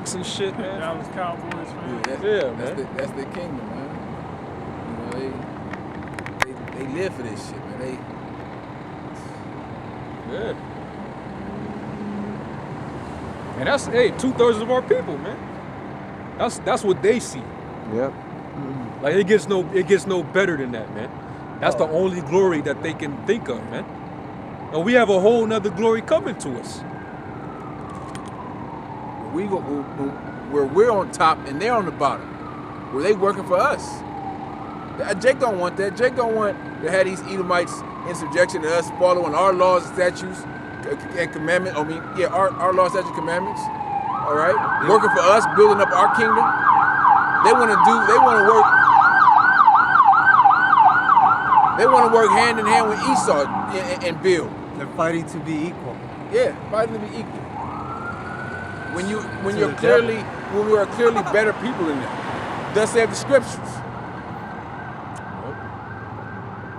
Bucks and shit, man. Dallas Cowboys, man. That's their kingdom, man. You know, they live for this shit, man. Yeah. And that's 2/3 of our people, man. That's what they see. Yep. Like it gets no better than that, man. That's the only glory that they can think of, man. And we have a whole nother glory coming to us. Where we're on top and they're on the bottom. Where they working for us. Jake don't want that. Jake don't want to have these Edomites in subjection to us, following our laws and statutes and commandments. Our laws, statutes, commandments. All right, working for us, building up our kingdom. They want to work hand in hand with Esau and build. They're fighting to be equal. Yeah, fighting to be equal. When we are clearly better people than them. Thus saith the scriptures.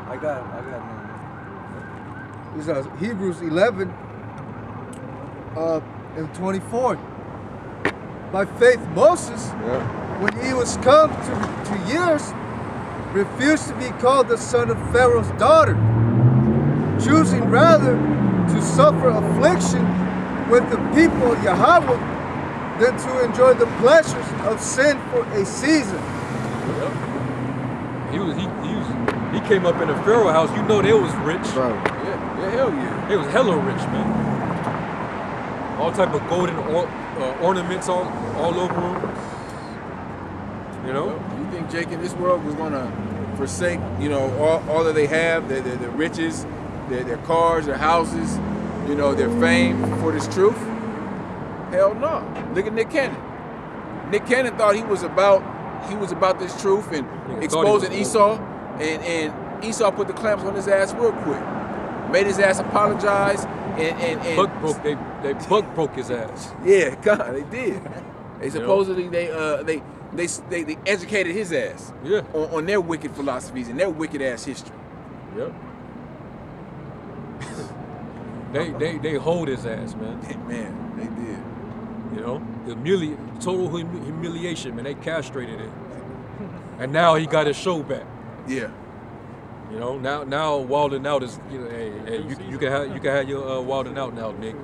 I got it. This is Hebrews 11 and 24. By faith, Moses, when he was come to years, refused to be called the son of Pharaoh's daughter, choosing rather to suffer affliction with the people of Yahweh than to enjoy the pleasures of sin for a season. Yep. He came up in a Pharaoh house. You know they was rich. Bro. Yeah, hell yeah. They was hella rich, man. All type of golden ornaments all over them. You know? You think Jake in this world was gonna forsake, all that they have, their riches, their cars, their houses, their fame for this truth? Hell no. Look at Nick Cannon. Nick Cannon thought he was about this truth and exposing Esau, and Esau put the clamps on his ass real quick. Made his ass apologize and they buck broke his ass. Yeah, God, they did. They supposedly they educated his ass. Yeah. On their wicked philosophies and their wicked ass history. Yep. they hold his ass, man. Man, they did. Total humiliation, man. They castrated it, and now he got his show back. Yeah. Now wilding out is hey, you can have your wilding out now, Nick.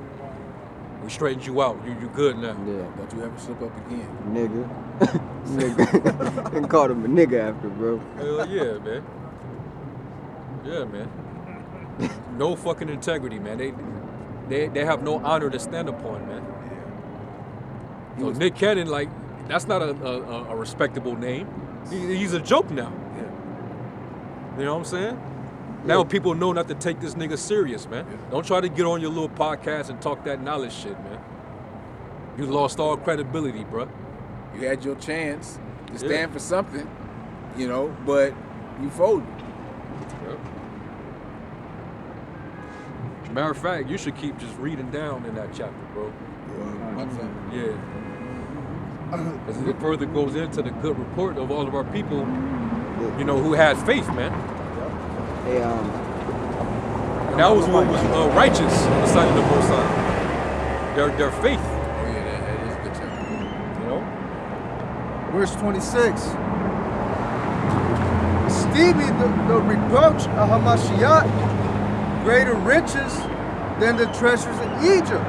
We straightened you out. You good now. Yeah. Don't you ever slip up again. Nigga. And called him a nigga after, bro. Hell yeah, man. Yeah, man. No fucking integrity, man. They have no honor to stand upon, man. So Nick Cannon, that's not a respectable name. He's a joke now. Yeah. You know what I'm saying? Now people know not to take this nigga serious, man. Yeah. Don't try to get on your little podcast and talk that knowledge shit, man. You lost all credibility, bruh. You had your chance to stand for something, but you folded. Yep. Matter of fact, you should keep just reading down in that chapter, bro. Yeah. As it further goes into the good report of all of our people, who had faith, man. Hey, And that was what was righteous on the side of the Most High. Their faith. Oh yeah, that is a good chapter. Verse 26. Esteeming the reproach of Hamashiach greater riches than the treasures in Egypt.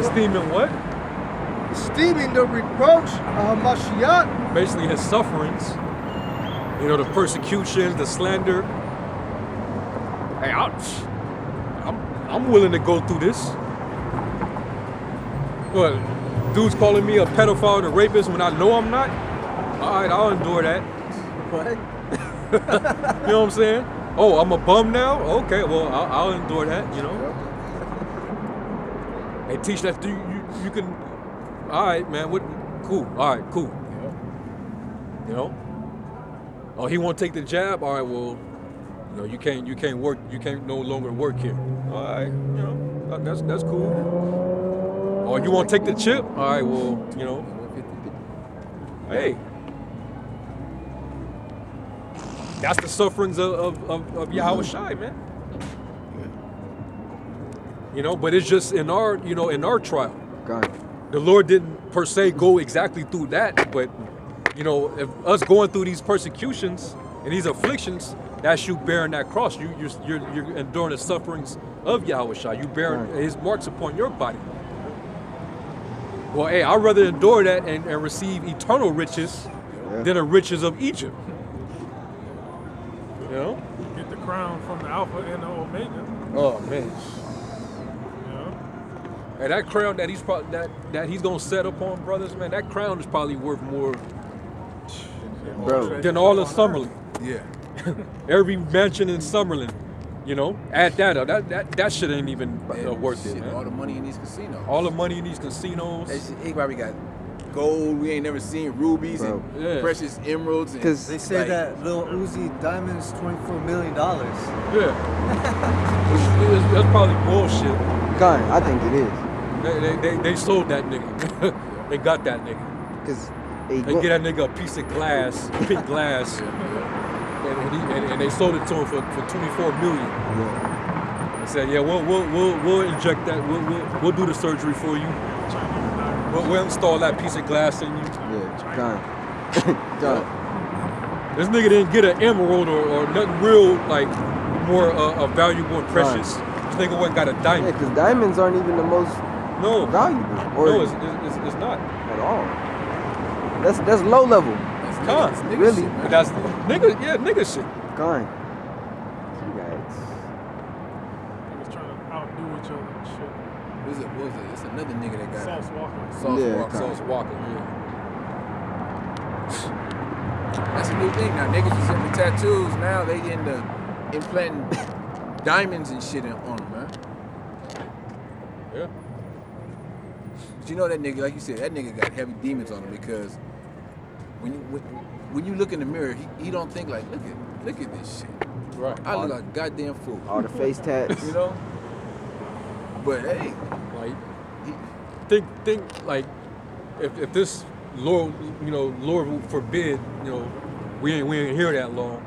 Esteeming what? Esteeming the reproach of Hamashiach. Basically his sufferings. The persecutions, the slander. Hey, I'm willing to go through this. What? Dude's calling me a pedophile and a rapist when I know I'm not? All right, I'll endure that. What? You know what I'm saying? Oh, I'm a bum now? Okay, well, I'll endure that, Hey, teach that you can. All right, man. Cool. All right, cool. Oh, he won't take the jab. All right, well, you can't work. You can't no longer work here. All right, that's cool. Oh, you won't take the chip? All right, well, hey, that's the sufferings of Yahweh Shai, man. But it's just in our trial. God. the Lord didn't per se go exactly through that, but you know, if us going through these persecutions and these afflictions, that's you bearing that cross. You're enduring the sufferings of Yahweh Shai. You bearing His marks upon your body. Well, hey, I'd rather endure that and receive eternal riches than the riches of Egypt. You know? Get the crown from the Alpha and the Omega. Oh man. You know? And that crown that he's probably that he's gonna set upon brothers, man, that crown is probably worth more Bro. than all of Summerlin. Yeah. Every mansion in Summerlin, you know, add that up. That shit ain't even worth it, Shit, all man. the money in these casinos. All the money in these casinos. That shit, he probably got gold we ain't never seen, rubies Bro. and Yeah. precious emeralds. And, 'Cause They say like, that Lil Uzi Diamond's $24 million. Yeah. That's probably bullshit. God, I think it is. They sold that nigga. They got that nigga. Because They get that nigga a piece of glass, pink glass, and they sold it to him for $24 million. They said, yeah, we'll inject that. We'll do the surgery for you. We'll install that piece of glass in you. Yeah, God. This nigga didn't get an emerald or nothing real like more valuable and precious. This nigga went and got a Yeah, diamond. because diamonds aren't even the most No, valuable. Or no, it's not. at all. That's low level. that's Huh. nigga Really? shit, man. But that's nigga shit. God. They was trying to outdo each other and shit. What was it? It's another nigga that got Sauce Walker. Sauce Yeah, Walker. Sauce Walker, yeah. That's a new thing now. Niggas is into tattoos. Now they into implanting diamonds and shit on them, man. Yeah. But you know that nigga, like you said, that nigga got heavy demons on him because when you look in the mirror, he don't think like, look at this shit. Right. I look like a goddamn fool. All the face tats. You know? But hey, Like, think like if this Lord, you know, Lord forbid, you know, we ain't here that long.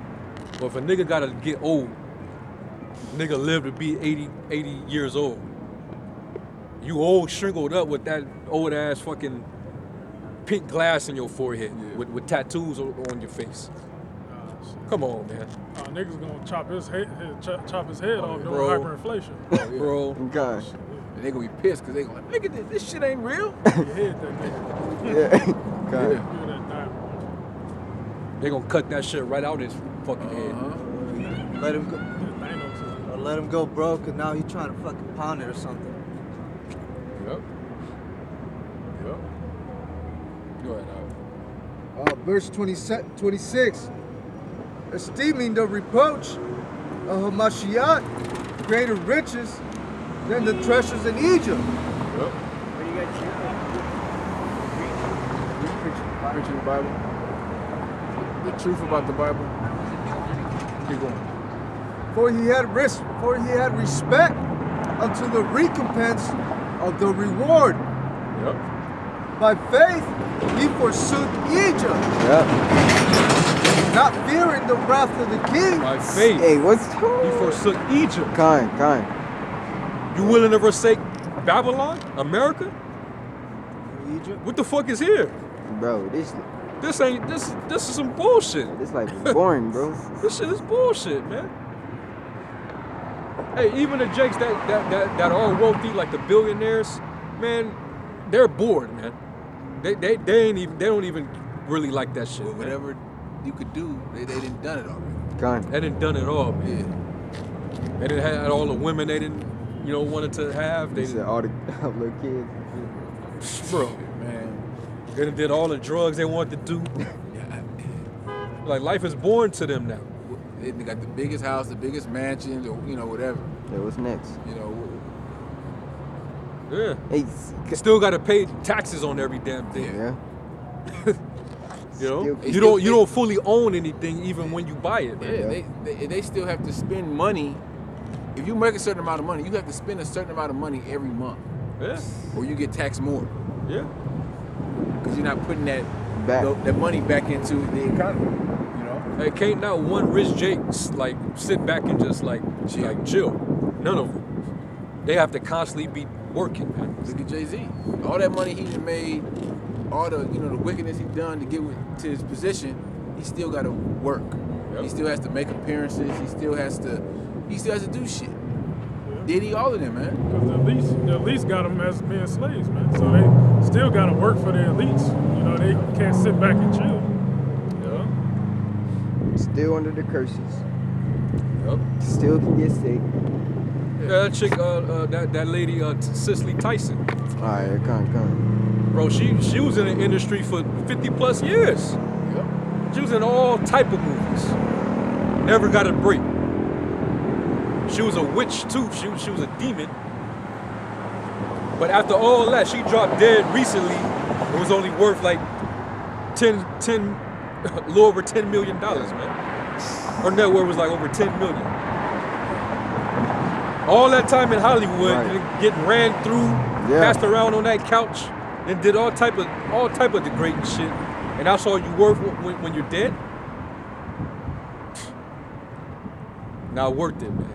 But if a nigga gotta get old, nigga live to be 80 years old. You old shrinkled up with that old ass fucking pink glass in your forehead with tattoos on your face. Come on, man. Niggas gonna chop his head off doing Bro. hyperinflation. Bro. God. and they gonna be pissed because they gonna like, look at this. This shit ain't real. You hit that nigga. Yeah. God. Give that diamond. They gonna cut that shit right out his fucking head. Let him go. Thanos. Or let him go broke, and now he's trying to fucking pound it or something. Yep. Yep. Go ahead, Al. Verse 26. Esteeming the reproach of Hamashiach greater riches than the treasures in Egypt. Yep. Preaching the Bible. The truth about the Bible. Keep going. For he had respect unto the recompense of the reward. Yep. By faith he forsook Egypt, Yeah. not fearing the wrath of the king. By faith, Hey, what's he forsook Egypt. kind? You willing to forsake Babylon, America? Egypt? What the fuck is here? Bro, this This is some bullshit. this life is boring, bro. This shit is bullshit, man. Hey, even the jakes that are wealthy, like the billionaires, man, they're bored, man. They don't even really like that shit. But Man. whatever you could do, they didn't done it already. Kind. They didn't done it all, man. Yeah. They didn't have all the women they didn't, wanted to have. They They said didn't, all the little kids. bro, Man. they done did all the drugs they wanted to do. Like life is boring to them now. They got the biggest house, the biggest mansions, or whatever. Yeah, what's next? Yeah. Hey, Still got to pay taxes on every damn thing. yeah. You know, Still- you don't fully own anything even when you buy it. Man. Yeah, they still have to spend money. If you make a certain amount of money, you have to spend a certain amount of money every month, Yeah, or you get taxed more yeah. because you're not putting that Back. that money back into the economy. You know, Hey, can't not one rich Jake like sit back and just like chill. None of them. They have to constantly be working, man. Look at Jay-Z. All that money he done made, all the the wickedness he done to get to his position, he still got to work. Yep. He still has to make appearances. He still has to do shit. Diddy, all of them, man. Because the elites got them as being slaves, man. So they still got to work for the elites. You know, they can't sit back and chill. Yeah. Still under the curses. Yep. Still can get sick. Yeah, that chick, that lady, Cicely Tyson. Alright, come. Bro, she was in the industry for 50 plus years. Yep. She was in all type of movies. Never got a break. She was a witch too. She was a demon. But after all that, she dropped dead recently. It was only worth like a little over $10 million, man. Her net worth was like over 10 million. All that time in Hollywood, Right. getting ran through, Yeah. passed around on that couch, and did all type of degrading shit. And that's all you worth when you're dead. Not worth it, man.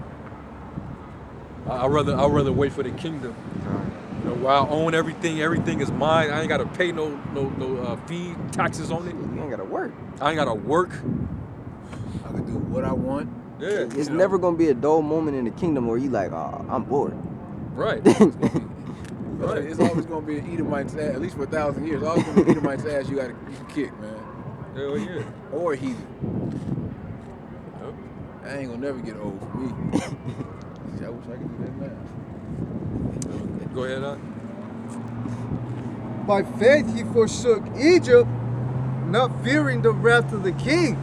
I'd rather wait for the kingdom. Where I own everything is mine. I ain't gotta pay no fee, taxes on it. You ain't gotta work. I ain't gotta work. I can do what I want. Yeah, It's never gonna be a dull moment in the kingdom where you like, oh, I'm bored. right. Right. It's always gonna be an Edomite's ass, at least for 1,000 years. Always gonna be an Edomite's ass you can kick, man. Hell yeah. Or a heathen. Yep. That ain't gonna never get old for me. I wish I could do that now. Go ahead, Doc. By faith he forsook Egypt, not fearing the wrath of the king.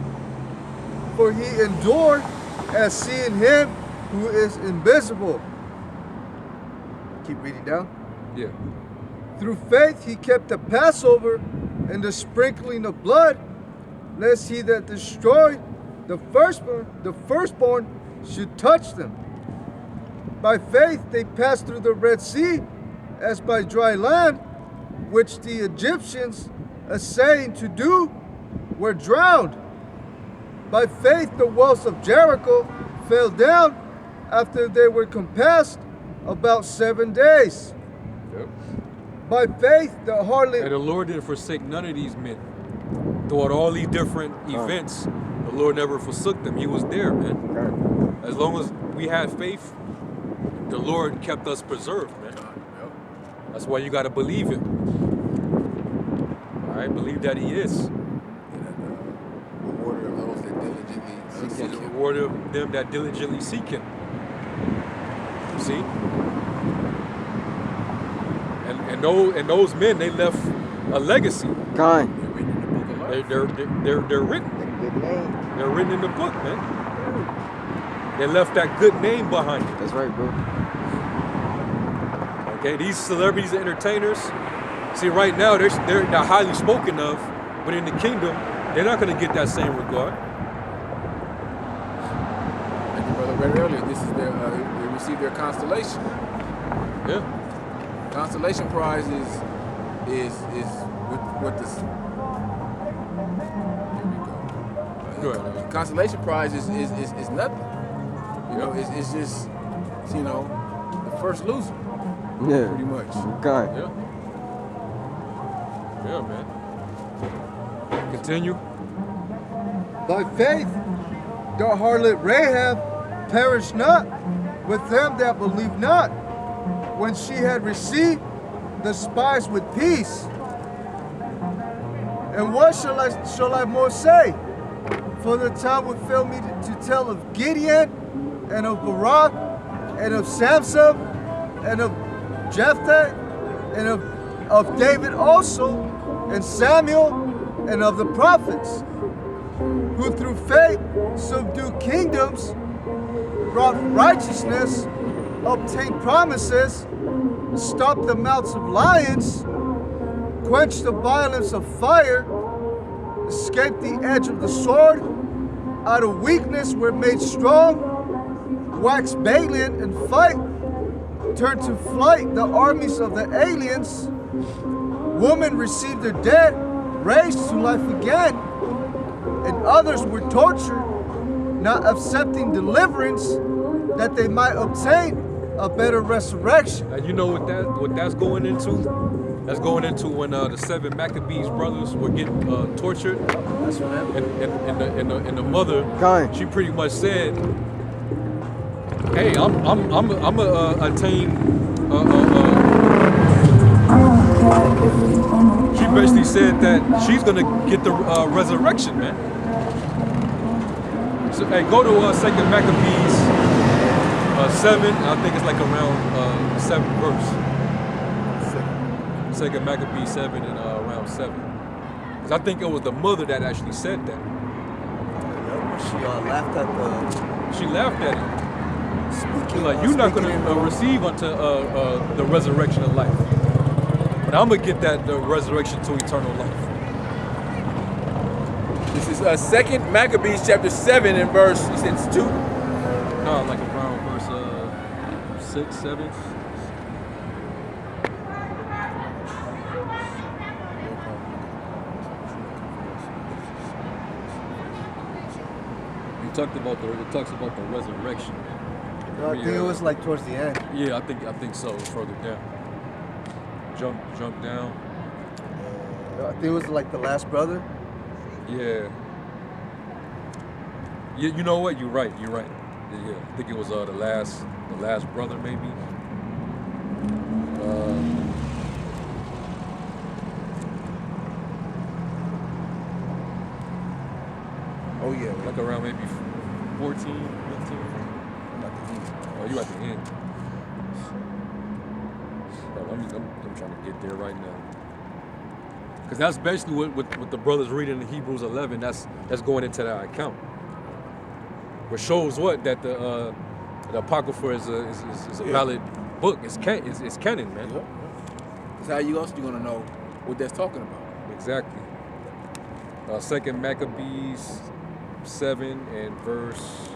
For he endured as seeing him who is invisible. Keep reading down. Yeah. Through faith he kept the Passover and the sprinkling of blood, lest he that destroyed the firstborn should touch them. By faith they passed through the Red Sea as by dry land, which the Egyptians, essaying to do, were drowned. By faith the walls of Jericho fell down after they were compassed about 7 days. Yep. By faith the harlot... And the Lord didn't forsake none of these men. Throughout all these different events, the Lord never forsook them. He was there, man. As long as we had faith, the Lord kept us preserved, man. That's why you got to believe Him. All right, believe that He is. Rewarder of those that diligently seek The Him. reward of them that diligently seek Him. See? And those men, they left a legacy. Kind. They're written. Good name. They're written in the book, man. They left that good name behind it. That's right, bro. Okay, these celebrities and entertainers, see, right now they're highly spoken of, but in the kingdom, they're not going to get that same regard. Like the brother read earlier, this is their they received their constellation. Yeah. Constellation prize is what this. Here we go. Go ahead. Constellation prize is nothing. You know, it's just the first loser, Yeah. pretty much. Kind. Yeah. Yeah, man. Continue. By faith, the harlot Rahab perished not with them that believe not, when she had received the spies with peace. And what shall I more say? For the time would fail me to tell of Gideon, and of Barak, and of Samson, and of Jephthah, and of David also, and Samuel, and of the prophets, who through faith subdued kingdoms, wrought righteousness, obtained promises, stopped the mouths of lions, quenched the violence of fire, escaped the edge of the sword, out of weakness were made strong, waxed valiant in fight, turned to flight the armies of the aliens, women received their dead, raised to life again, and others were tortured, not accepting deliverance, that they might obtain a better resurrection. And you know what that's going into? That's going into when the 7 Maccabees brothers were getting tortured. That's what happened. And the mother, Kind. she pretty much said, "Hey, I'm attain." She basically said that she's gonna get the resurrection, man. So, hey, go to 2 Maccabees 7. I think it's like around 7th verse. 2 Maccabees 7 and around 7. Because I think it was the mother that actually said that. She laughed at the. She laughed at it. She's like, Speaking, you're not going speaking to in- receive unto the resurrection of life. But I'm going to get the resurrection to eternal life. This is 2 Maccabees chapter 7 and verse, you said it's 2? No, like around verse 6, 7. It talks about the resurrection. I think it was like towards the end. Yeah, I think so. Further down. Jump down. I think it was like the last brother. Yeah. You know what? You're right. Yeah, I think it was the last brother maybe. Oh yeah. Like around maybe 14, 15. Oh, you at the end. Oh, I'm trying to get there right now. Because that's basically what the brothers reading in Hebrews 11. That's going into that account. Which shows what that the Apocrypha is a valid book. It's canon, man. Yep. That's how you else gonna know what that's talking about. Exactly. 2 Maccabees 7 and verse.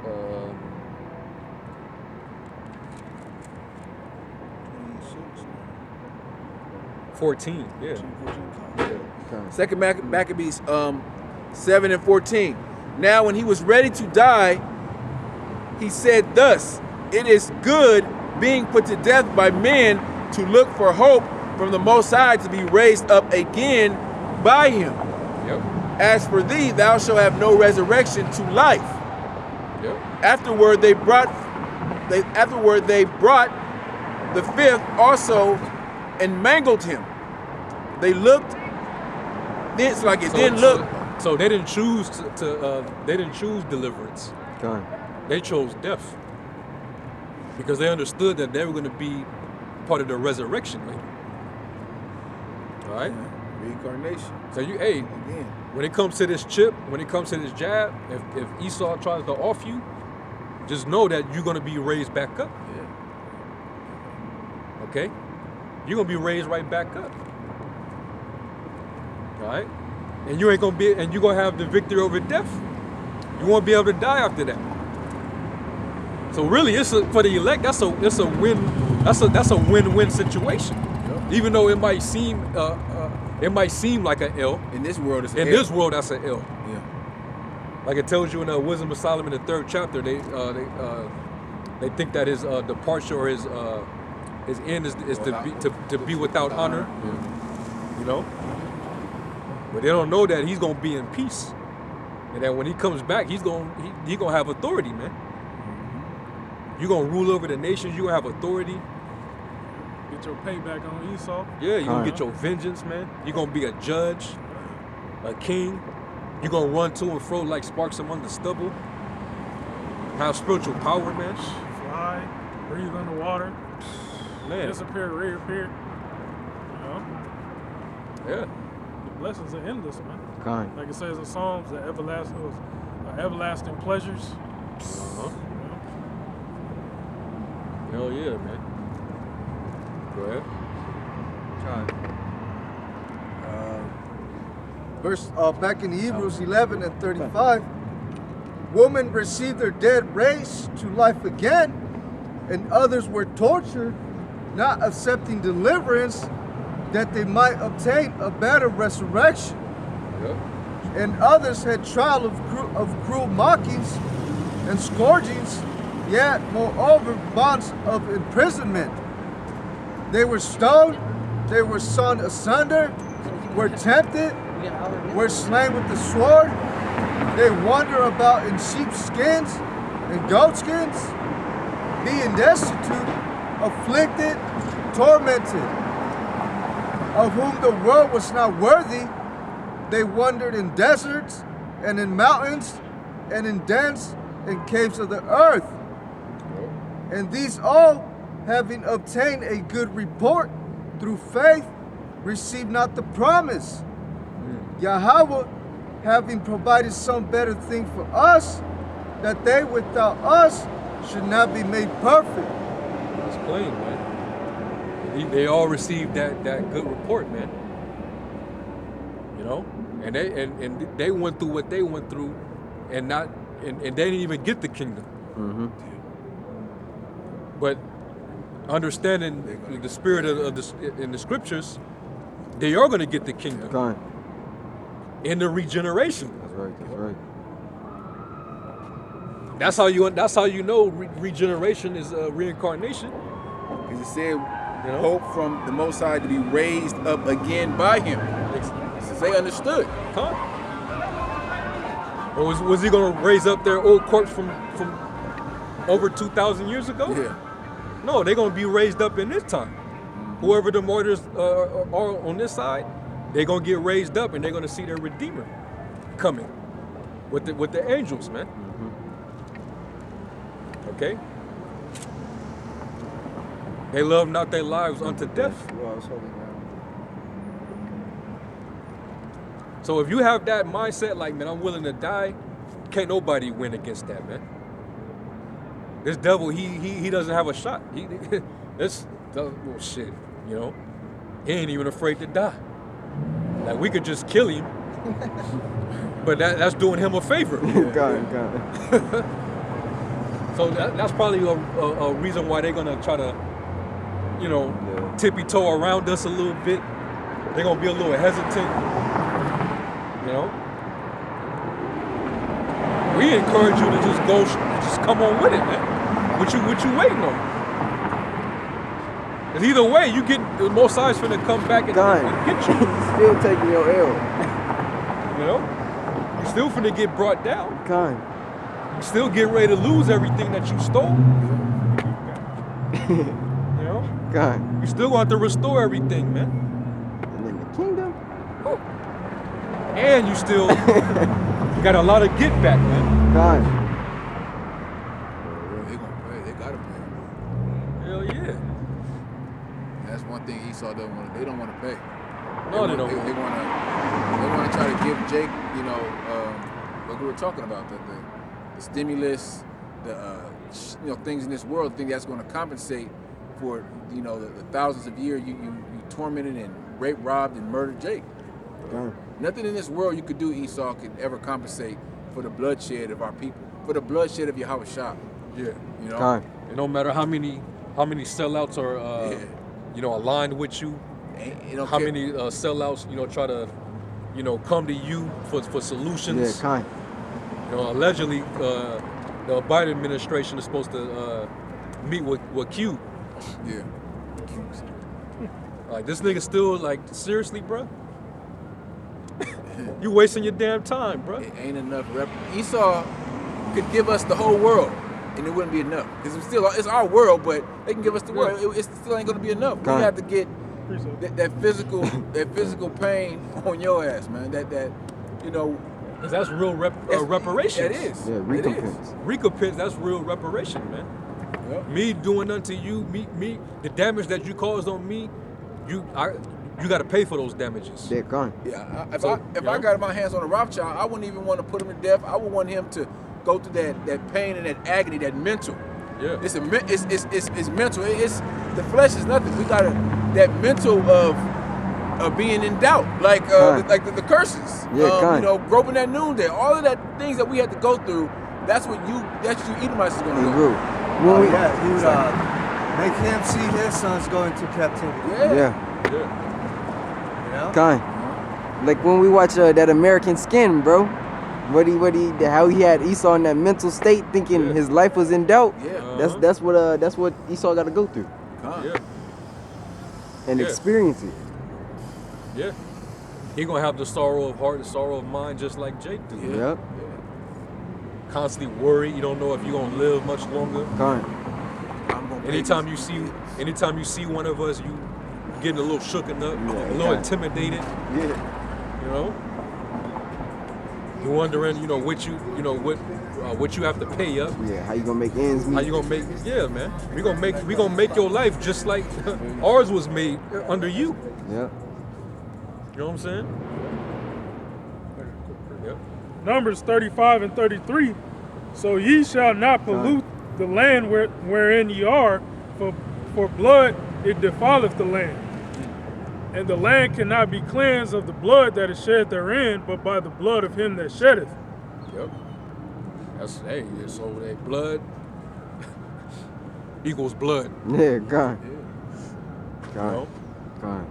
Um, 14, yeah. Second Maccabees 7 and 14. Now when he was ready to die, he said thus, it is good being put to death by men to look for hope from the Most High to be raised up again by him. Yep. As for thee, thou shalt have no resurrection to life. Yep. Afterward they brought the fifth also and mangled him. They looked. It's like it didn't look. So they didn't choose they didn't choose deliverance. Kind. They chose death because they understood that they were going to be part of the resurrection later. All right. Reincarnation. So Again. when it comes to this chip, when it comes to this jab, if Esau tries to off you, just know that you're going to be raised back up. Yeah. Okay? You're going to be raised right back up. All right? And you're going to have the victory over death. You won't be able to die after that. So really, for the elect, that's a win-win situation. Yep. Even though it might seem like an L. In this world, it's In hell. this world, that's an L. Yeah. Like it tells you in Wisdom of Solomon, the 3rd chapter, they think that his departure or his end is to be without honor. You know, but they don't know that he's gonna be in peace, and that when he comes back, he's gonna have authority, man. You're gonna rule over the nations. You're gonna have authority. Get your payback on Esau. Yeah, you're gonna Alright. get your vengeance, man. You're gonna be a judge, a king. You're gonna run to and fro like sparks among the stubble. Have spiritual power, man. Fly, breathe underwater, Man, disappear, reappear. You know, yeah. the blessings are endless, man. Kind. Like it says in Psalms, the everlasting pleasures. Uh-huh. You know? Hell yeah, man. Go ahead. Back in Hebrews 11 and 35, women received their dead raised to life again, and others were tortured, not accepting deliverance, that they might obtain a better resurrection. Yep. And others had trial of cruel mockings and scourgings, yet moreover bonds of imprisonment. They were stoned, they were sawn asunder, were tempted, were slain with the sword. They wander about in sheepskins and goatskins, being destitute, afflicted, tormented, of whom the world was not worthy. They wandered in deserts and in mountains and in dens and caves of the earth. And these all, having obtained a good report through faith, received not the promise. Yahweh, having provided some better thing for us, that they without us should not be made perfect. It's plain, man. They all received that good report, man. You know, and they went through what they went through, and they didn't even get the kingdom. Mm-hmm. But understanding the spirit in the scriptures, they are going to get the kingdom Gone. in the regeneration. That's right. That's right. That's how you know regeneration is reincarnation. Because it said, You know? hope from the Most High to be raised up again by Him. Since they understood. Huh? Or was he going to raise up their old corpse from over 2,000 years ago? Yeah. No, they're going to be raised up in this time. Whoever the martyrs are on this side, they're going to get raised up and they're going to see their Redeemer coming with the angels, man. Okay? They love not their lives unto death. So if you have that mindset, like, man, I'm willing to die, can't nobody win against that, man. This devil, he doesn't have a shot. Well, shit, you know. He ain't even afraid to die. Like, we could just kill him, but that's doing him a favor. God. So that's probably a reason why they're gonna try to, you know, Yeah. tippy-toe around us a little bit. They're gonna be a little hesitant, you know. We encourage you to just come on with it, man. What you waiting on? Cause either way, you get the Most High's finna come back and God. get you. Still taking your L. You know, you still finna get brought down. God. You still get ready to lose everything that you stole. You know, God. you still gonna have to restore everything, man. And then the kingdom. And you still got a lot of get back, man. God. They gonna pay. They gotta pay. Hell yeah. That's one thing Esau doesn't want. They don't want to pay. No, they don't. They want to try to give Jake, you know, what we were talking about, the stimulus, you know, things in this world. Think that's going to compensate for, you know, the thousands of years you tormented and raped, robbed, and murdered Jake. God. Nothing in this world you could do, Esau, could ever compensate for the bloodshed of our people, for the bloodshed of Yahweh Shah. Yeah. You know. God. And no matter how many sellouts are, you know, aligned with you, You know, how many sellouts, you know, try to, you know, come to you for solutions. Yeah, kind. You know, allegedly, the Biden administration is supposed to meet with Q. Yeah. Like, this nigga still, like, seriously, bro? You wasting your damn time, bro. It ain't enough. Esau could give us the whole world, and it wouldn't be enough. Because it's our world, but they can give us the world. It still ain't gonna be enough. We have to get that physical pain on your ass, man. That you know. Because that's real reparations. That is. Yeah, recompense. Recompense, that's real reparation, man. Yep. Me doing unto you, me, the damage that you caused on me, you got to pay for those damages. They're gone. Yeah. If So, I got my hands on a Rothschild, I wouldn't even want to put him to death. I would want him to go through that pain and that agony, that mental. Yeah. It's mental. It's the flesh is nothing. We got that mental of being in doubt, like the curses. Yeah, you know, groping that noonday. All of that things that we had to go through. That's what you Edomites is going to They do. rule. Oh, yeah, he would make him see his sons go into captivity. Yeah. Yeah. Yeah. know? Kind. Like when we watch that American Skin, bro. How he had Esau in that mental state, thinking his life was in doubt. Yeah. That's what Esau got to go through Yeah. and Yeah. experience it. Yeah. He gonna have the sorrow of heart, the sorrow of mind, just like Jake did. Yep. Constantly worried. You don't know if you're gonna live much longer. Kind. I'm gonna pay Anytime these you bills. see one of us, you getting a little shooken up, Yeah, a little yeah. intimidated. Yeah. You know. You're wondering, what you have to pay up. Yeah. How you gonna make ends meet? How you gonna make? Yeah, man. We gonna make your life just like ours was made under you. Yep. You know what I'm saying? Yep. Numbers 35 and 33. So ye shall not pollute the land wherein ye are, for blood it defileth the land. And the land cannot be cleansed of the blood that is shed therein, but by the blood of him that sheddeth. Yep. That's so that blood equals blood. Yeah. Kind. You know? Kind.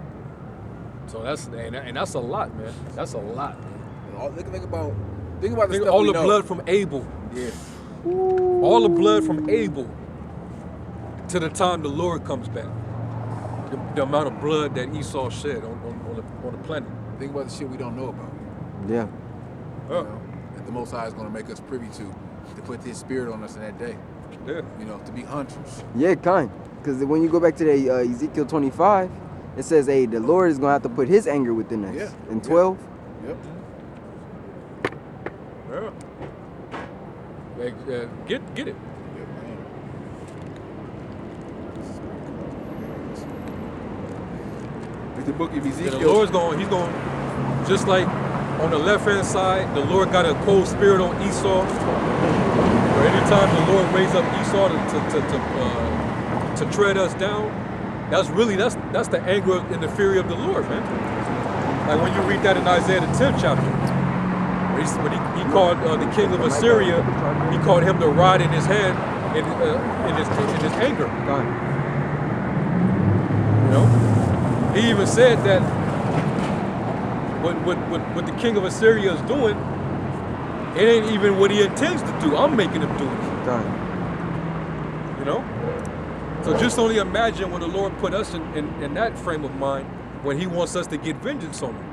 So that's a lot, man. That's a lot, man. Think about the Think stuff all we the know. blood from Abel. Yeah. All the blood from Abel to the time the Lord comes back. The amount of blood that Esau shed on the planet. Think about the shit we don't know about. Yeah. Oh, That the Most High is going to make us privy to put His Spirit on us in that day. yeah. To be hunters. Yeah. Kind. Because when you go back to the Ezekiel 25, it says, "Hey, the Lord is gonna have to put His anger within us." Yeah. In 12. Yep. Yeah. Get it. Yep, man. It's the book of Yeah, Ezekiel. the Lord's he's going, just like on the left hand side, the Lord got a cold spirit on Esau. Or anytime the Lord raised up Esau to tread us down, that's the anger and the fury of the Lord, man. Like when you read that in Isaiah the 10th chapter, when he called the king of Assyria, he called him the rod in his hand in his anger. Kind. You know, he even said that what the king of Assyria is doing, it ain't even what he intends to do. I'm making him do it. Kind. You know. So just only imagine when the Lord put us in that frame of mind when He wants us to get vengeance on Him.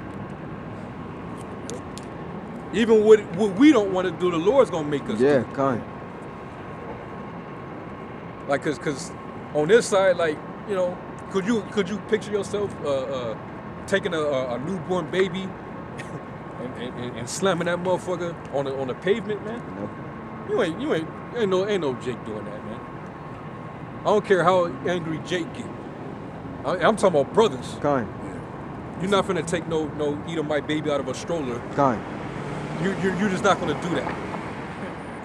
Even what we don't want to do, the Lord's gonna make us Yeah. do. Kind. Like, cause on this side, like, could you picture yourself taking a newborn baby and slamming that motherfucker on the pavement, man? Nope. Ain't no Jake doing that, man. I don't care how angry Jake get. I'm talking about brothers. Kind. You're not finna take no Edomite baby out of a stroller. Kind. You're just not gonna do that.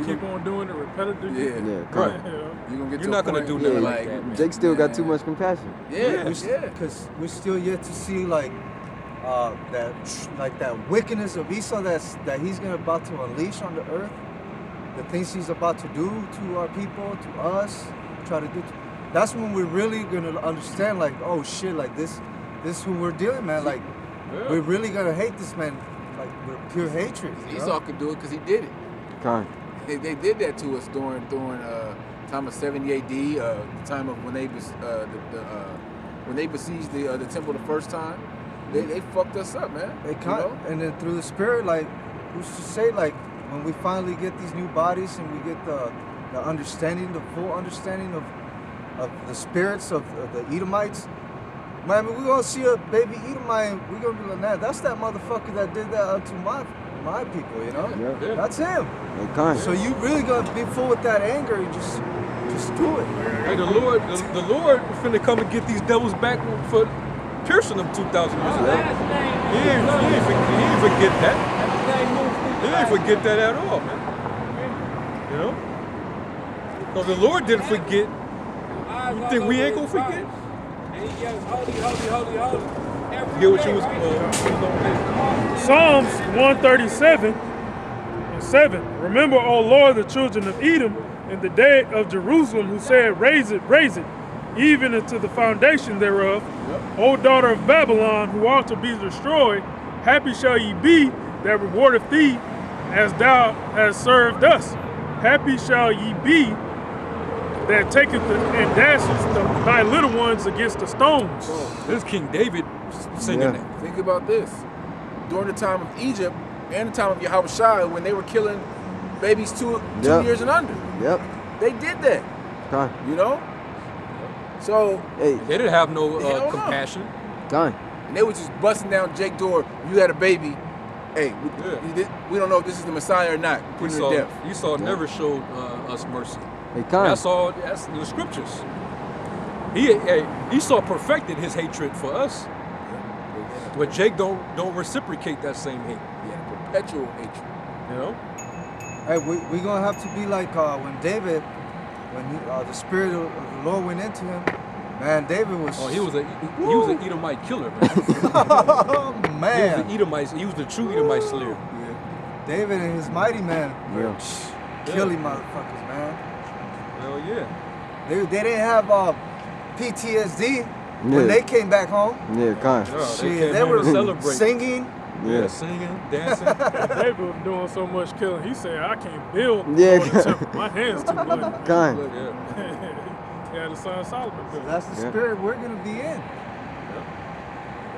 Keep on doing it repetitively. Yeah. Yeah. Right. Kind. You know? You're going to get You're to not a gonna point do where nothing you're like that, man. Jake still got too man. much compassion. Yeah. Because we're still yet to see that wickedness of Esau that he's about to unleash on the earth, the things he's about to do to our people, to us, try to do. That's when we're really gonna understand, like, oh shit, like this is who we're dealing, man. Like, Yeah. we're really gonna hate this man, like we're pure hatred. you know? Esau could do it because he did it. Kind. They did that to us during time of 70 AD, the time of when they when they besieged the temple the first time. They fucked us up, man. They can't, and then through the spirit, like, who's to say, like, when we finally get these new bodies and we get the understanding, the full understanding of the spirits of the Edomites, man, we're gonna see a baby Edomite, and we're gonna be like, nah, that's that motherfucker that did that unto my people, you know? Yeah. Yeah. That's him. They kind. So you really gonna be full with that anger and just do it. Hey, the Lord finna come and get these devils back for piercing them 2,000 years ago. He ain't forget that. He ain't forget that at all, man. You know? So the Lord didn't forget. You think we ain't gonna forget? And he yells, holy, holy, holy, holy. Get what you was on Psalms 137 and 7. Remember, O Lord, the children of Edom in the day of Jerusalem, who said, raise it, even into the foundation thereof. O daughter of Babylon, who ought to be destroyed, happy shall ye be that rewardeth thee as thou hast served us. Happy shall ye be that taketh and dashes thy little ones against the stones. This is King David singing Yeah. that. Think about this. During the time of Egypt and the time of Yahushua, when they were killing babies two Yep. years and under, Yep. they did that. Con. You know. So Hey, They didn't have no Hell no. compassion. con. and they were just busting down Jake's door. You had a baby. Hey, we don't know if this is the Messiah or not. Put him to death. Esau never showed us mercy. Hey, con. That's all. That's in the scriptures. Esau perfected his hatred for us, but Jake don't reciprocate that same hate. Yeah, perpetual hatred. You know. Hey, we gonna have to be like when David, the spirit of the Lord went into him. Man, David was. Oh, he was an Edomite killer, man. Oh, He was man. an Edomite. He was the true Edomite slayer. David and his mighty men were Yeah. killing motherfuckers, man. Hell yeah. They didn't have PTSD Yeah. when they came back home. Yeah, con. Yeah, Shit, came they home were to celebrate. singing. Yeah, singing, dancing. David was doing so much killing. He said, I can't build Yeah. more than temple. My hands too bloody. Con. Yeah. He had the son of Solomon So build. that's the Yeah. spirit we're gonna be in.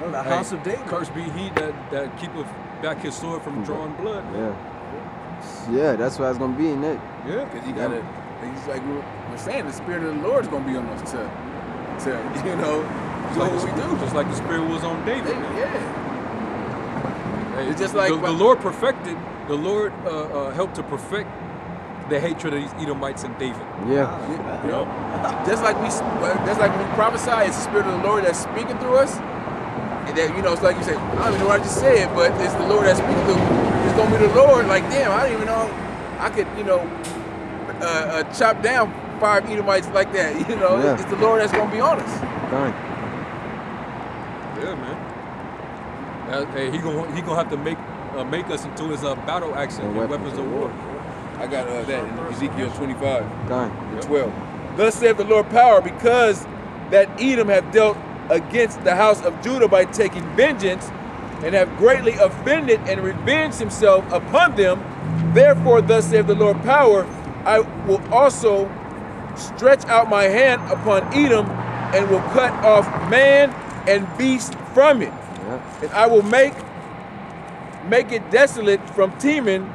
Well, the house of David. Cursed be he that keepeth back his sword from drawing blood. Yeah. Yeah, that's what it's gonna be in it. Yeah. Because you gotta, it's like we're saying, the spirit of the Lord is gonna be on us to you know, do what we do. Just like the spirit was on David. Hey, man. yeah. Hey, It's just like the Lord perfected. The Lord helped to perfect the hatred of these Edomites and David. Yeah. You know, just like when we prophesy, it's the spirit of the Lord that's speaking through us. And that, you know, it's like you say, I don't even know what I just said, but it's the Lord that's speaking through. It's gonna be the Lord. Like, damn, I didn't even know I could, you know, chop down 5 Edomites like that. You know, Yeah. it's the Lord that's gonna be on us. Con. Yeah, man. Hey, he gonna have to make us into his battle axe and weapons of war. I got that in Ezekiel 25. Con. 12. Thus saith the Lord power, because that Edom hath dealt against the house of Judah by taking vengeance, and have greatly offended and revenged himself upon them. Therefore, thus saith the Lord power, I will also stretch out my hand upon Edom, and will cut off man and beast from it. Yeah. And I will make it desolate from Teman,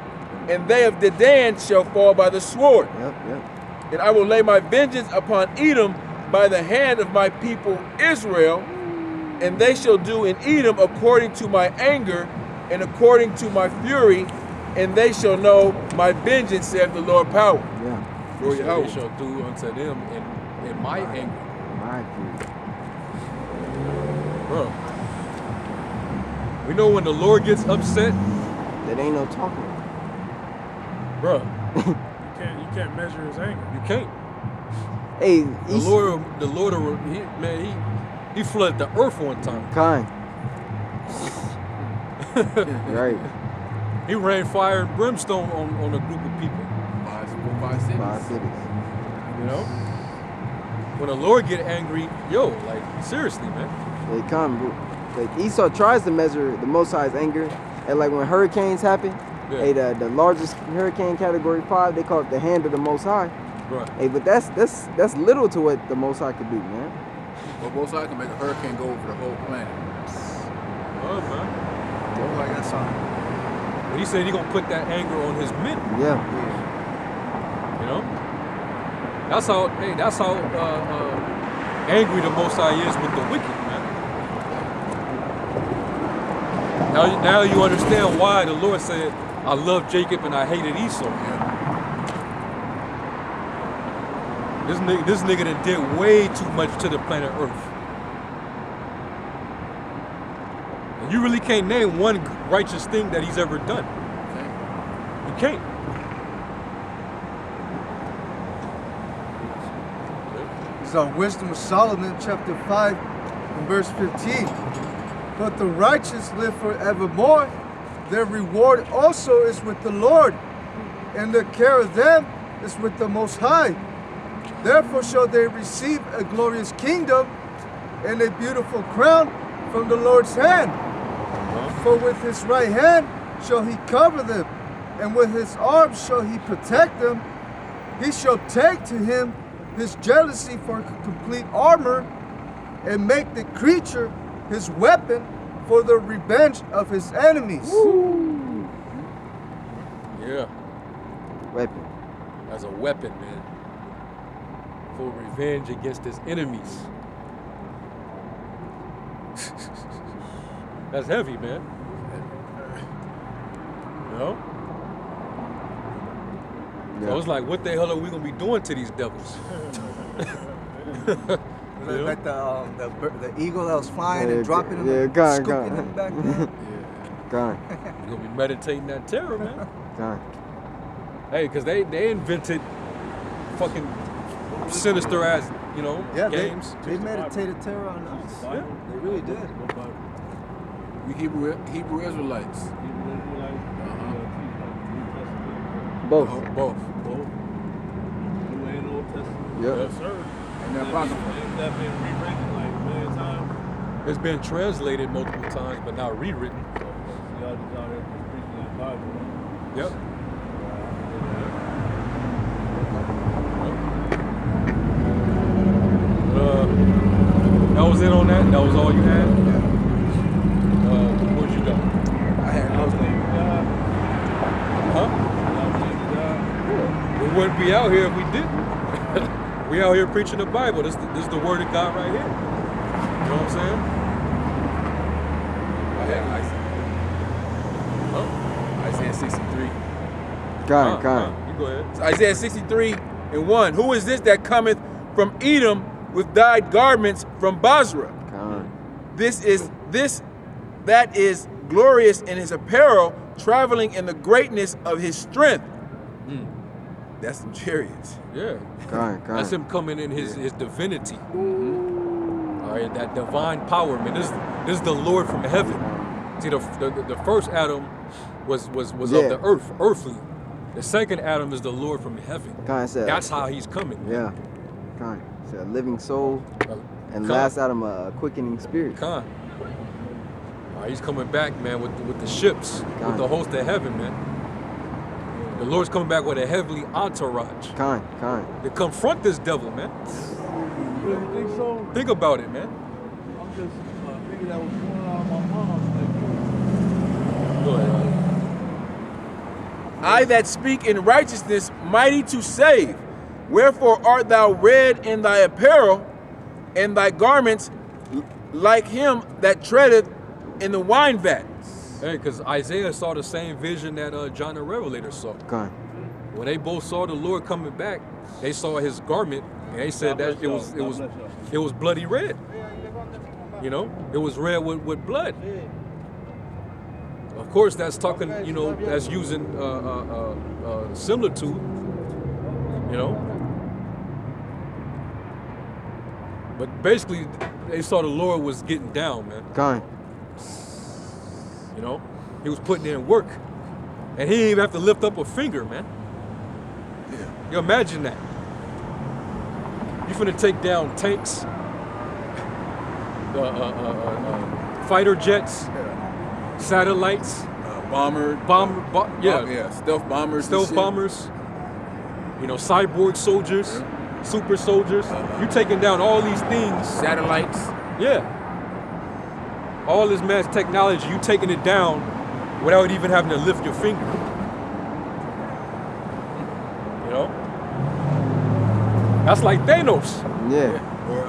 and they of Dedan shall fall by the sword. Yep. Yep. And I will lay my vengeance upon Edom by the hand of my people Israel, and they shall do in Edom according to my anger and according to my fury, and they shall know my vengeance, saith the Lord power. Yeah. Lord They Yahweh. shall do unto them in my anger. My view. Bro. We know when the Lord gets upset, That ain't no talking. bro, You can't measure his anger. you can't. Hey, The Lord, he flooded the earth one time. Con. Right. He rained fire and brimstone on a group of people. 5 cities. 5 cities. You know? When the Lord get angry, yo, like seriously, man. They come, bro. Like Esau tries to measure the Most High's anger, and like when hurricanes happen, Yeah. hey, the largest hurricane, Category 5, they call it the hand of the Most High. Right. Hey, but that's little to what the Most High could do, man. But both sides can make a hurricane go over the whole planet. Oh, man. Oh, I got something. But he said he gonna put that anger on his men. Yeah. You know? That's how angry the Most High is with the wicked, man. Now you understand why the Lord said, I love Jacob and I hated Esau. This nigga done did way too much to the planet Earth. And you really can't name one righteous thing that he's ever done. You can't. So Wisdom of Solomon, chapter 5, and verse 15. But the righteous live forevermore. Their reward also is with the Lord, and the care of them is with the Most High. Therefore shall they receive a glorious kingdom and a beautiful crown from the Lord's hand. For with his right hand shall he cover them, and with his arm shall he protect them. He shall take to him his jealousy for complete armor, and make the creature his weapon for the revenge of his enemies. Yeah, Weapon. as a weapon, man, for revenge against his enemies. That's heavy, man. You know? Yeah. So it's like, what the hell are we gonna be doing to these devils? Like the eagle that was flying Yeah, and dropping him, yeah, and gone, scooping gone. him back down. Gone. We're gonna be meditating that terror, man. Gone. Hey, cause they invented fucking sinister ass, you know, Yeah, games. they meditated terror on us. Yeah. They really did. We Hebrew Israelites. Both. Both. New and Old Testament. Yep. Yes, sir. And they're apocryphal. Ain't that been rewritten like a million times? It's been translated multiple times, but now rewritten. So, y'all just out here just preaching that Bible. Yep. That was it on that? That was all you had? Where'd you go? I was going. Huh? We wouldn't be out here if we didn't. We out here preaching the Bible. This is the word of God right here. You know what I'm saying? Isaiah 63. Gone. You go ahead. So Isaiah 63:1. Who is this that cometh from Edom with dyed garments from Basra? Gone. That is glorious in his apparel, traveling in the greatness of his strength. That's some chariots. Yeah. Gone. That's him coming in his divinity. All right, that divine power, man. This is the Lord from heaven. See, the first Adam was Yeah. of the earth, earthly. The second Adam is the Lord from heaven. Gone said. That's how he's coming. Yeah. Gone. Said a living soul, and Con. last Adam a quickening spirit. Khan. All right, he's coming back, man, with the ships, with Con. the host of heaven, man. The Lord's coming back with a heavenly entourage Gone. to confront this devil, man. You really think so? Think about it, man. I'm just thinking that was going on in my mom's. Go ahead. I that speak in righteousness, mighty to save. Wherefore art thou red in thy apparel, and thy garments like him that treadeth in the wine vat. Hey, because Isaiah saw the same vision that John the Revelator saw. Gone. When they both saw the Lord coming back, they saw his garment, and they said that it was bloody red. You know, it was red with blood. Of course, that's talking, you know, that's using similitude, you know. But basically, they saw the Lord was getting down, man. Gone. You know, he was putting in work, and he didn't even have to lift up a finger, man. You imagine that. You finna take down tanks, fighter jets, satellites, stealth bombers, stealth bombers. You know, cyborg soldiers, super soldiers. You taking down all these things. satellites. Yeah. All this mass technology, you taking it down without even having to lift your finger. You know? That's like Thanos. Yeah. Or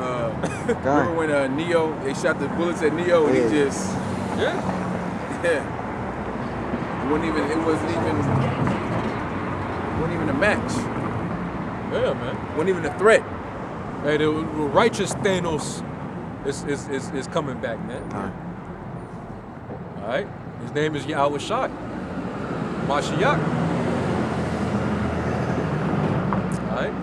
Gone. remember when Neo, they shot the bullets at Neo and Yeah. he just, Yeah. it wasn't even a match. Yeah, man. Wasn't even a threat. Hey, the righteous Thanos is coming back, man. All right? His name is Yahweh Shai. Mashiach. All right?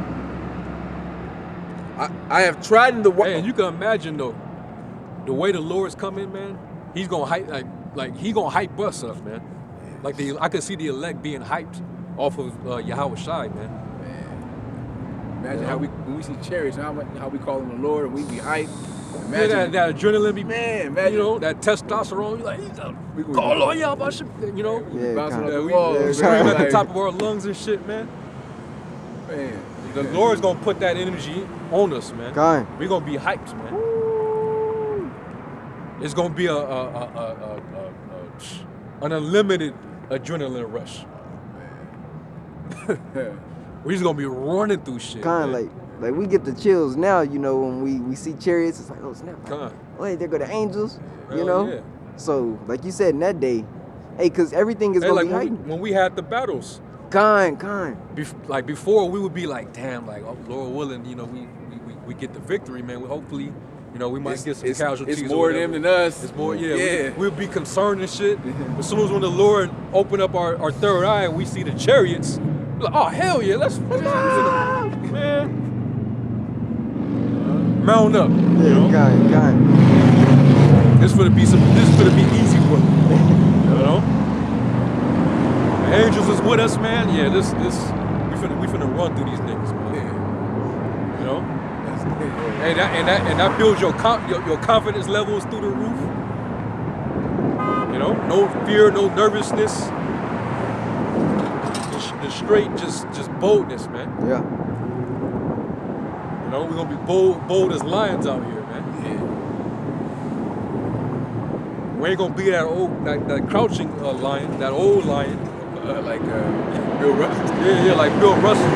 I have tried in the Hey, and you can imagine though, the way the Lord's coming, man. He's gonna hype like he gonna hype us up, man. Like I could see the elect being hyped off of Yahweh Shai, man. Imagine how when we see chariots, how we call them the Lord, and we be hyped. Yeah, Imagine that adrenaline be, man, imagine you know, that testosterone. You like, we gonna call be on y'all, about shit, you know. Yeah, bouncing kinda. off the We walls, yeah, scream at the like, top of our lungs and shit, man. Man, The Lord's gonna put that energy on us, man. Kind. We're gonna be hyped, man. It's gonna be an unlimited adrenaline rush. We're just gonna be running through shit. Kind man. like we get the chills now, you know, when we see chariots. It's like, oh snap! Kind. Oh, hey, there go the angels, you Hell know. yeah. So, like you said, in that day, hey, cause everything is Hey, gonna like be heightened. when we had the battles, Kind. like before, we would be like, damn, like oh, Lord willing, you know, we get the victory, man. Hopefully, you know, we might get some casualties. It's or more whatever. them than us. It's more, yeah. Yeah. We'll be concerned and shit. As soon as when the Lord open up our third eye and we see the chariots, we're like, oh hell yeah, let's man. Mount up. You Yeah, know? kind. This is gonna be easy work. You know? The angels is with us, man. Yeah, we finna run through these niggas, man. Yeah. You know? That's good. Hey, that builds your confidence levels through the roof. You know, no fear, no nervousness. The straight just boldness, man. Yeah. You know, we're gonna be bold as lions out here, man. Yeah. We ain't gonna be that crouching lion, that old lion. Like Bill Russell. Yeah, like Bill Russell.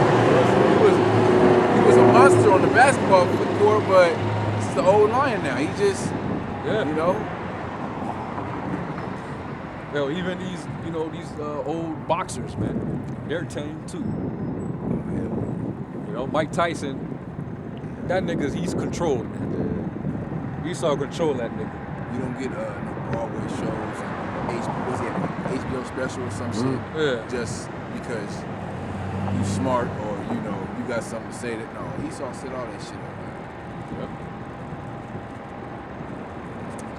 He was a monster on the basketball court, but this is the old lion now. He just, Yeah. you know. Hell, even these old boxers, man, they're tame too. You know, Mike Tyson, that he's controlled, man. He saw control that nigga. You don't get no Broadway shows and HBO special or some shit. Yeah. Just because you smart or you got something to say that no, Esau said all that shit up. Yep.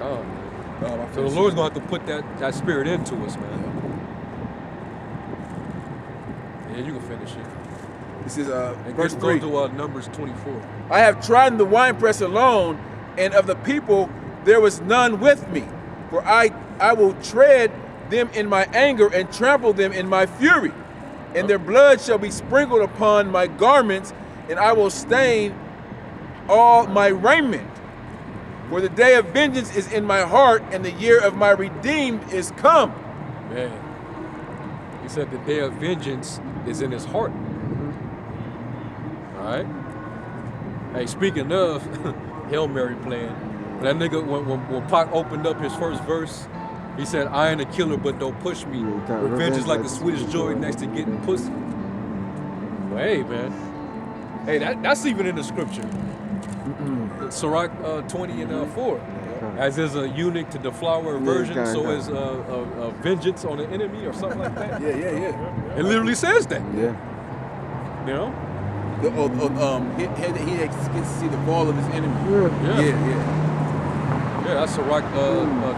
Oh, man. I So the Lord's gonna have to put that spirit into us, man. Yeah, you can finish it. This is And verse just 3. go to Numbers 24. I have trodden the winepress alone, and of the people there was none with me. For I will tread them in my anger and trample them in my fury. And their blood shall be sprinkled upon my garments, and I will stain all my raiment. For the day of vengeance is in my heart, and the year of my redeemed is come. Man, he said the day of vengeance is in his heart. All right. Hey, speaking of Hail Mary playing, that nigga when Pac opened up his first verse, he said, "I ain't a killer, but don't push me. Revenge is like the sweetest joy next to getting pussy." Well, hey, man. Hey, that's even in the scripture. Sirach 20 and 4. As is a eunuch to deflower a virgin, so is a vengeance on an enemy or something like that. Yeah. It literally says that. Yeah. You know? He gets to see the fall of his enemy. Yeah. Yeah. Yeah, that's Sirach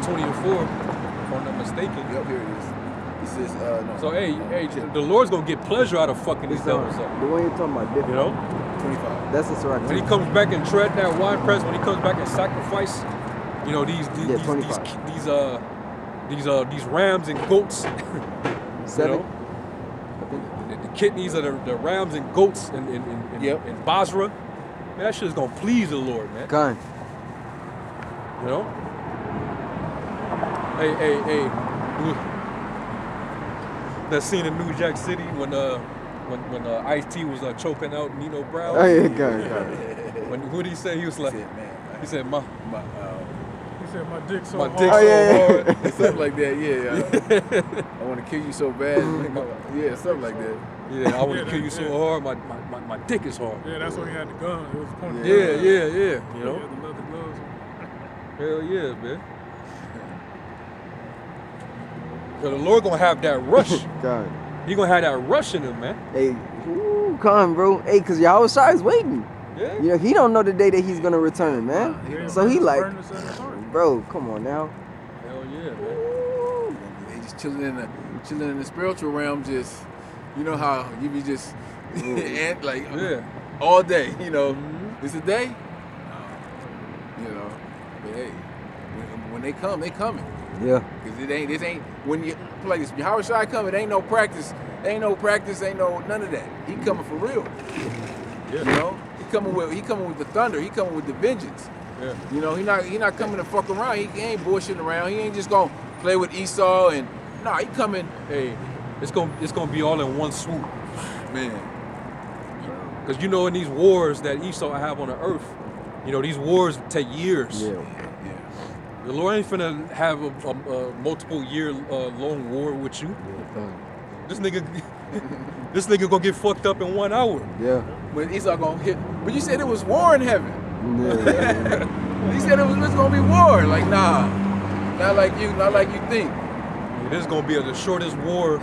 20 and 4, if I'm not mistaken. Yep, here it is. He says, no. So, hey, the Lord's gonna get pleasure out of fucking these devils up. The one you're talking about, different. You know? 25. That's the Sirach. When he comes back and tread that wine press, when he comes back and sacrifice, you know, these 25. these rams and goats, 7. you know, the kidneys of the rams and goats in Basra, man, that shit is gonna please the Lord, man. Kind. You know? Hey. That scene in New Jack City when Ice-T was choking out Nino Brown. Oh yeah, kind. What did he say? He was like, he said, He said my dick so my hard. dick Oh, so yeah. hard. Something like that, yeah. I want to kill you so bad. Yeah, something like that. Yeah, I want to Yeah, kill you so hard. My dick is hard. Yeah, that's when he had the gun. It was pointing. Yeah. You He know? had the leather gloves on. Hell yeah, man. So the Lord gonna have that rush. Kind. He gonna have that rush in him, man. Hey, come, bro. Hey, cause Yahushua is waiting. Yeah. You know, he don't know the day that he's gonna return, man. Yeah, So he like, burn this in his heart. bro, come on now. Hell yeah, man. They just chilling in the spiritual realm. Just you know how you be just and like Yeah. all day. You know, it's a day. You know, but hey, when they come, they coming. Yeah. Cause this ain't when you play this. Howard Shy come, it ain't no practice. Ain't no practice. Ain't no none of that. He coming for real. Yeah. You know, he coming with the thunder. He coming with the vengeance. Yeah. You know, he not coming to fuck around. He ain't bullshitting around. He ain't just gonna play with Esau and nah. He coming, Hey, it's gonna be all in one swoop. man. Because you know, in these wars that Esau have on the earth, you know, these wars take years. Yeah. Yeah. The Lord ain't finna have a multiple year long war with you. This nigga gonna get fucked up in 1 hour. Yeah. When Esau gonna hit, but you said it was war in heaven. Yeah. He said it was gonna be war. Like nah, not like you think. This is gonna be the shortest war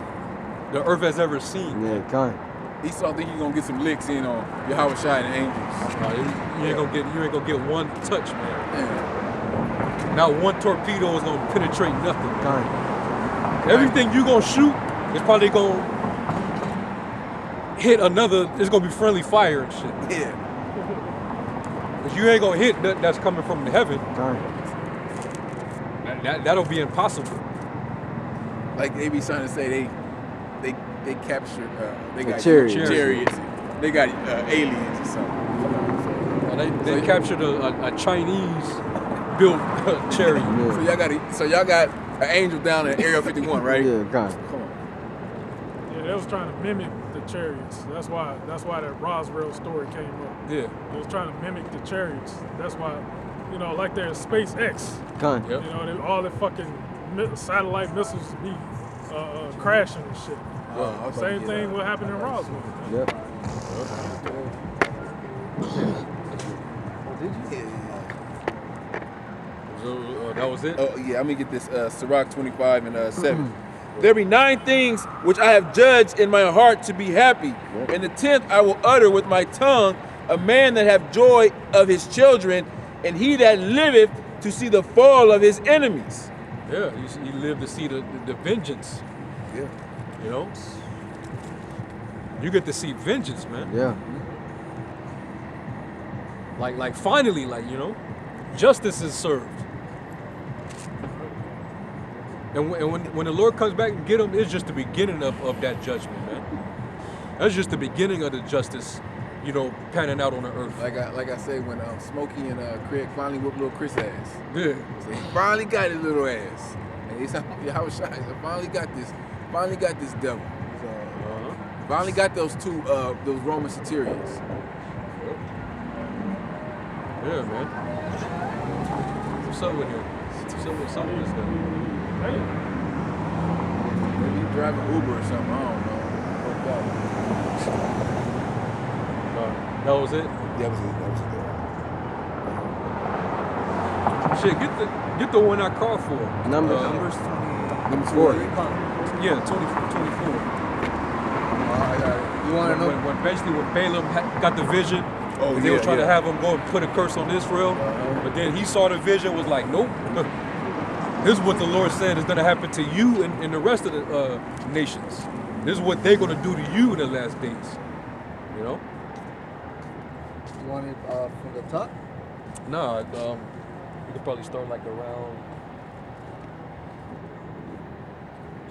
the earth has ever seen. Yeah, kind. Esau think you gonna get some licks in on Yahweh Shai and the angels. You ain't gonna get one touch, man. Yeah. Not one torpedo is gonna penetrate nothing. Kind. Everything you gonna shoot is probably gonna hit another. It's gonna be friendly fire and shit. Yeah. Cause you ain't gonna hit that's coming from heaven. Kind. That'll be impossible. Like they be trying to say they captured they The got chariots. chariots. They got aliens or something. They captured a Chinese built chariot. Yeah. So y'all got an angel down in Area 51, right? Yeah, kind. Come on. Yeah, they was trying to mimic the chariots. That's why that Roswell story came up. Yeah. They was trying to mimic the chariots. That's why, you know, like there's SpaceX. Kind. Yep. You know, all the fucking satellite missiles be crashing and shit. Same thing what happened in Roswell. Yep. So that was it. Oh yeah, I'm gonna get this Sirach 25 and 7. There be 9 things which I have judged in my heart to be happy, and the 10th I will utter with my tongue, a man that have joy of his children, and he that liveth to see the fall of his enemies. Yeah, you live to see the vengeance. Yeah. You know, you get to see vengeance, man. Yeah. Like finally, you know, justice is served. And when the Lord comes back and get them, it's just the beginning of that judgment, man. That's just the beginning of the justice, you know, panning out on the earth. Like I said, when Smokey and Craig finally whooped little Chris' ass. Yeah. So he finally got his little ass. And he's Yahweh Shai. So finally got this devil. So finally got those those Roman centurions. Yeah, man. What's up with him? What's up with this guy? Hey, Maybe he driving Uber or something. I don't know. That was it. That was it. Shit, get the one I called for. Numbers. Numbers 20. Number 4. Yeah, 24. You want to know? When Balaam got the vision, Oh, they were yeah, trying to yeah. have him go and put a curse on Israel, but then he saw the vision, was like, nope. This is what the Lord said is going to happen to you and the rest of the nations. This is what they're going to do to you in the last days. You know? You want it from the top? No, you could probably start like around.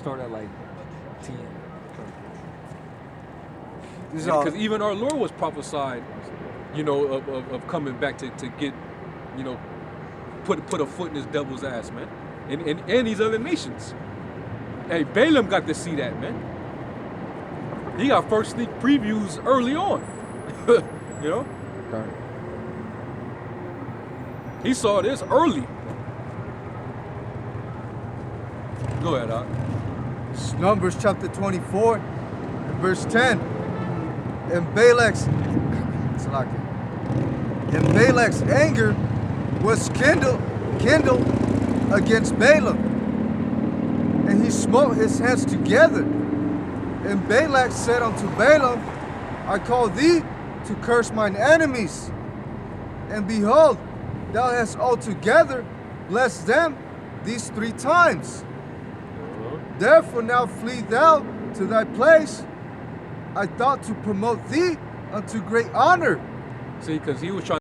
Start at like 10. Because even our Lord was prophesied, you know, of coming back to get, you know, put a foot in this devil's ass, man. And these other nations. Hey, Balaam got to see that, man. He got first sneak previews early on. You know? Kind. He saw this early. Go ahead, Doc. It's Numbers chapter 24, and verse 10. And Balak's anger was kindled against Balaam, and he smote his hands together. And Balak said unto Balaam, I call thee to curse mine enemies, and behold, thou hast altogether blessed them these 3 times. Therefore now flee thou to thy place. I thought to promote thee unto great honor. See, because he was trying